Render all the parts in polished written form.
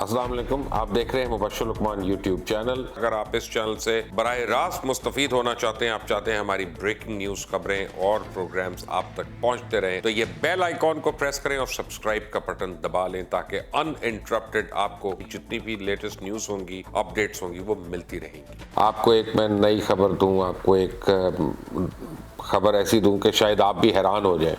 अस्सलाम वालेकुम, आप देख रहे हैं मुबशर लुकमान यूट्यूब चैनल। अगर आप इस चैनल से बराह रास्त मुस्तफीद होना चाहते हैं, आप चाहते हैं हमारी ब्रेकिंग न्यूज़ खबरें और प्रोग्राम्स आप तक पहुंचते रहें, तो ये बेल आइकॉन को प्रेस करें और सब्सक्राइब का बटन दबा लें ताकि अनइंटरप्टेड आपको जितनी भी लेटेस्ट न्यूज़ होंगी, अपडेट्स होंगी, वो मिलती रहेंगी। आपको एक मैं नई खबर दूँ, आपको एक खबर ऐसी दूँ कि शायद आप भी हैरान हो जाए,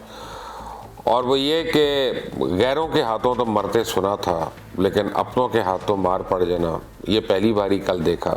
और वो ये कि गैरों के हाथों तो मरते सुना था, लेकिन अपनों के हाथों मार पड़ जाना ये पहली बारी कल देखा।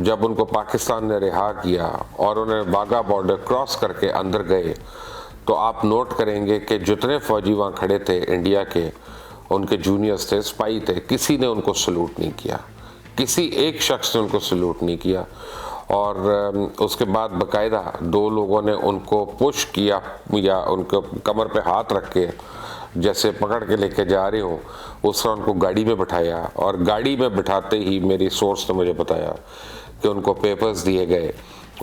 जब उनको पाकिस्तान ने रिहा किया और उन्हें वाघा बॉर्डर क्रॉस करके अंदर गए, तो आप नोट करेंगे कि जितने फौजी वहाँ खड़े थे इंडिया के, उनके जूनियर्स थे, स्पाई थे, किसी ने उनको सलूट नहीं किया, किसी एक शख्स ने उनको सलूट नहीं किया। और उसके बाद बाकायदा दो लोगों ने उनको पुश किया या उनको कमर पे हाथ रख के जैसे पकड़ के लेके जा रहे हो, उस तरह उनको गाड़ी में बिठाया, और गाड़ी में बिठाते ही मेरी सोर्स ने मुझे बताया कि उनको पेपर्स दिए गए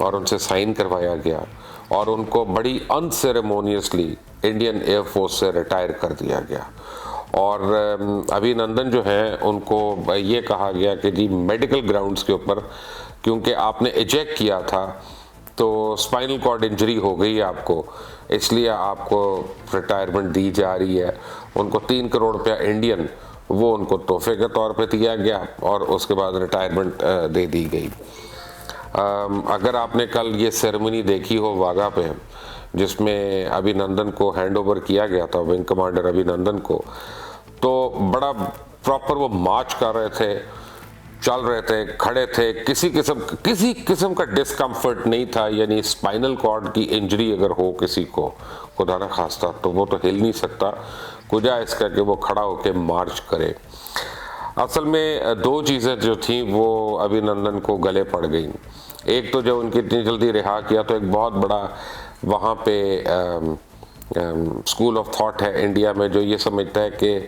और उनसे साइन करवाया गया और उनको बड़ी अनसेरेमोनियसली इंडियन एयरफोर्स से रिटायर कर दिया गया। और अभी नंदन जो हैं उनको ये कहा गया कि जी मेडिकल ग्राउंड्स के ऊपर, क्योंकि आपने इजेक्ट किया था तो स्पाइनल कॉर्ड इंजरी हो गई है आपको, इसलिए आपको रिटायरमेंट दी जा रही है। उनको 3 करोड़ रुपया इंडियन वो उनको तोहफे के तौर पे दिया गया और उसके बाद रिटायरमेंट दे दी गई। अगर आपने कल ये सेरेमनी देखी हो वाघा पे, जिसमें अभी नंदन को हैंड ओवर किया गया था, विंग कमांडर अभी नंदन को, तो बड़ा प्रॉपर वो मार्च कर रहे थे, चल रहे थे, खड़े थे, किसी किस्म का डिस्कम्फर्ट नहीं था। यानी स्पाइनल कॉर्ड की इंजरी अगर हो किसी को, खुदा न खास्ता, तो वो तो हिल नहीं सकता, कुजा इसका कि वो खड़ा होकर मार्च करे। असल में दो चीज़ें जो थी वो अभी नंदन को गले पड़ गई। एक तो जब उनकी इतनी जल्दी रिहा किया तो एक बहुत बड़ा वहाँ पे स्कूल ऑफ थॉट है इंडिया में जो ये समझता है कि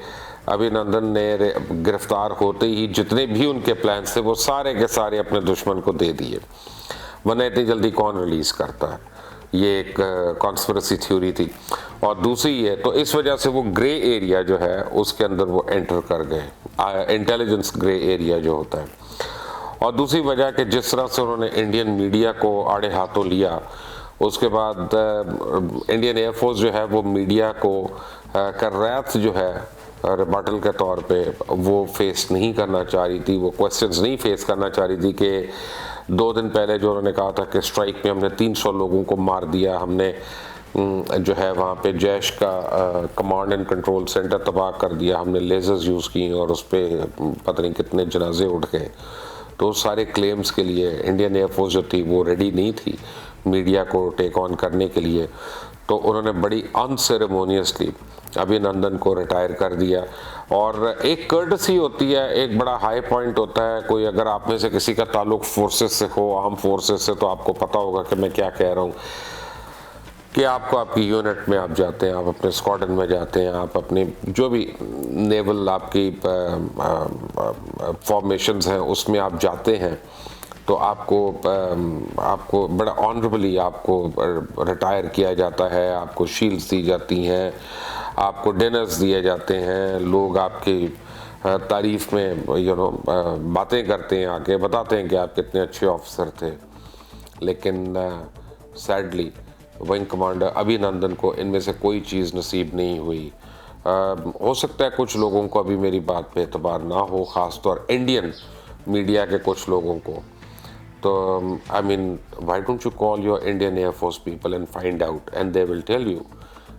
अभी नंदन ने गिरफ्तार होते ही जितने भी उनके प्लान्स थे वो सारे के सारे अपने दुश्मन को दे दिए, वरना इतनी जल्दी कौन रिलीज करता है। ये एक कॉन्स्पिरेसी थ्योरी थी। और दूसरी ये, तो इस वजह से वो ग्रे एरिया जो है उसके अंदर वो एंटर कर गए, इंटेलिजेंस ग्रे एरिया जो होता है। और दूसरी वजह कि जिस तरह से उन्होंने इंडियन मीडिया को आड़े हाथों लिया, उसके बाद इंडियन एयरफोर्स जो है वो मीडिया को कर्रैत जो है रिबटल के तौर पे वो फेस नहीं करना चाह रही थी, वो क्वेश्चंस नहीं फेस करना चाह रही थी कि 2 दिन पहले जो उन्होंने कहा था कि स्ट्राइक में हमने 300 लोगों को मार दिया, हमने जो है वहाँ पे जैश का कमांड एंड कंट्रोल सेंटर तबाह कर दिया, हमने लेजर्स यूज़ की और उस पर पता नहीं कितने जनाजे उठ गए। तो सारे क्लेम्स के लिए इंडियन एयरफोर्स जो थी वो रेडी नहीं थी मीडिया को टेक ऑन करने के लिए, तो उन्होंने बड़ी अनसेरेमोनियसली अभी नंदन को रिटायर कर दिया। और एक कर्टसी होती है, एक बड़ा हाई पॉइंट होता है। कोई अगर आप में से किसी का ताल्लुक फोर्सेस से हो, आर्म फोर्सेस से, तो आपको पता होगा कि मैं क्या कह रहा हूँ, कि आपको आपकी यूनिट में आप जाते हैं, आप अपने स्क्वाड्रन में जाते हैं, आप अपने जो भी नेवल आपकी फॉर्मेशंस हैं उसमें आप जाते हैं, तो आपको बड़ा ऑनरेबली आपको रिटायर किया जाता है, आपको शील्ड्स दी जाती हैं, आपको डिनर्स दिए जाते हैं, लोग आपकी तारीफ में बातें करते हैं, आके बताते हैं कि आप कितने अच्छे ऑफिसर थे। लेकिन सैडली विंग कमांडर अभी नंदन को इनमें से कोई चीज़ नसीब नहीं हुई। हो सकता है कुछ लोगों को अभी मेरी बात पे एतबार ना हो, ख़ासतौर इंडियन मीडिया के कुछ लोगों को। तो I mean, why don't you call your Indian Air Force people and find out, and they will tell you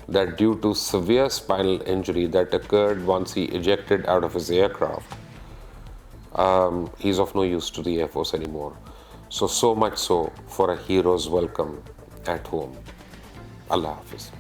that due to severe spinal injury that occurred once he ejected out of his aircraft, he's of no use to the Air Force anymore. So much so for a hero's welcome at home. Allah Hafiz.